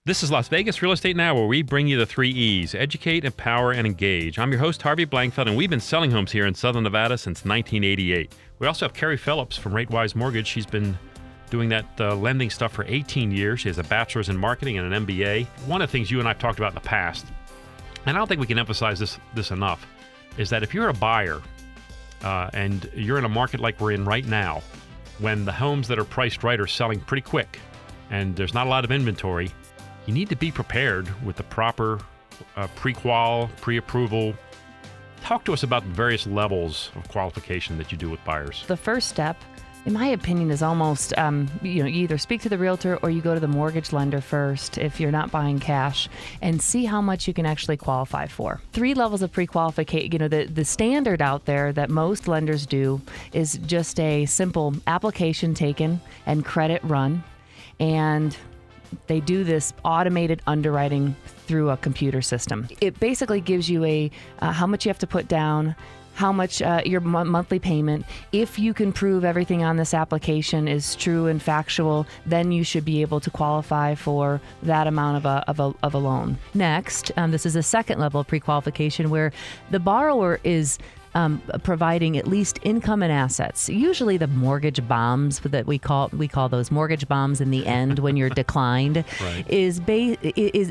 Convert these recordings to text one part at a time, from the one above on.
This is Las Vegas Real Estate Now, where we bring you the 3 E's: educate, empower, and engage. I'm your host, Harvey Blankfeld, and we've been selling homes here in Southern Nevada since 1988. We also have Kari Phillips from RateWise Mortgage. She's been doing that lending stuff for 18 years. She has a bachelor's in marketing and an MBA. One of the things you and I have talked about in the past, and I don't think we can emphasize this enough, is that if you're a buyer and you're in a market like we're in right now, when the homes that are priced right are selling pretty quick and there's not a lot of inventory, you need to be prepared with the proper pre-qual, pre-approval. Talk to us about the various levels of qualification that you do with buyers. The first step, in my opinion, is almost, you either speak to the realtor or you go to the mortgage lender first if you're not buying cash and see how much you can actually qualify for. 3 levels of pre-qualification. The standard out there that most lenders do is just a simple application taken and credit run, and they do this automated underwriting through a computer system. It basically gives you how much you have to put down, how much your monthly payment. If you can prove everything on this application is true and factual, then you should be able to qualify for that amount of a loan. Next, this is a second level of pre-qualification where the borrower is providing at least income and assets. Usually the mortgage bombs that we call those mortgage bombs in the end when you're declined, right, is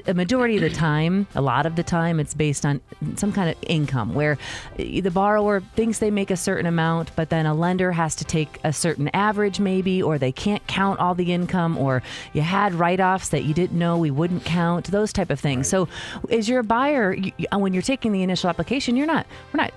a majority of the time, a lot of the time, it's based on some kind of income where the borrower thinks they make a certain amount, but then a lender has to take a certain average maybe, or they can't count all the income, or you had write-offs that you didn't know we wouldn't count, those type of things. Right. So as you're a buyer, when you're taking the initial application, we're not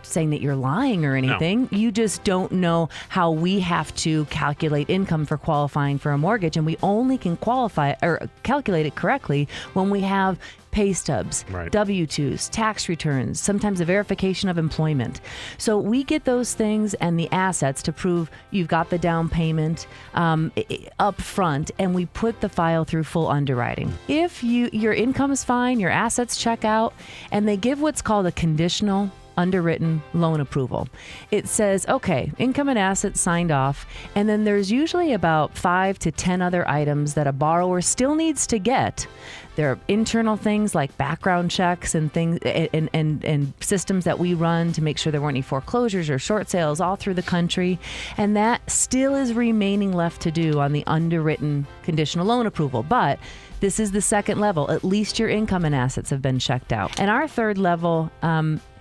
saying that you're lying or anything. No. You just don't know how we have to calculate income for qualifying for a mortgage, and we only can qualify or calculate it correctly when we have pay stubs, right, W-2s, tax returns, sometimes a verification of employment. So we get those things and the assets to prove you've got the down payment up front, and we put the file through full underwriting. If your income is fine, your assets check out, and they give what's called a conditional underwritten loan approval. It says, okay, income and assets signed off, and then there's usually about 5 to 10 other items that a borrower still needs to get. There are internal things like background checks and things and systems that we run to make sure there weren't any foreclosures or short sales all through the country. And that still is remaining left to do on the underwritten conditional loan approval. But this is the second level. At least your income and assets have been checked out. And our third level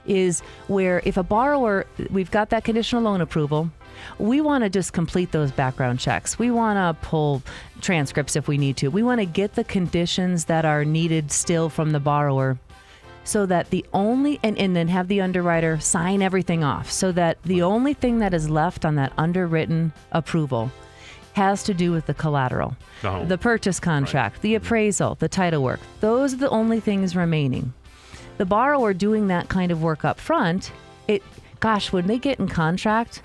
is where if a borrower, we've got that conditional loan approval, we want to just complete those background checks. We want to pull transcripts if we need to. We want to get the conditions that are needed still from the borrower, so that the only, and then have the underwriter sign everything off, so that the only thing that is left on that underwritten approval has to do with the collateral, the purchase contract, right, the appraisal, the title work. Those are the only things remaining. The borrower doing that kind of work up front, when they get in contract,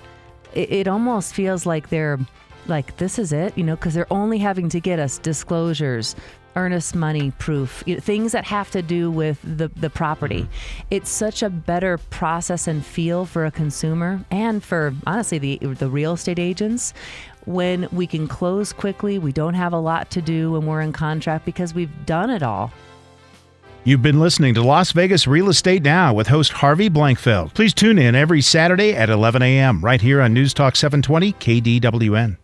it almost feels like they're like, this is it, because they're only having to get us disclosures, earnest money proof, things that have to do with the property. Mm-hmm. It's such a better process and feel for a consumer and for, honestly, the real estate agents. When we can close quickly, we don't have a lot to do when we're in contract because we've done it all. You've been listening to Las Vegas Real Estate Now with host Harvey Blankfeld. Please tune in every Saturday at 11 a.m. right here on News Talk 720 KDWN.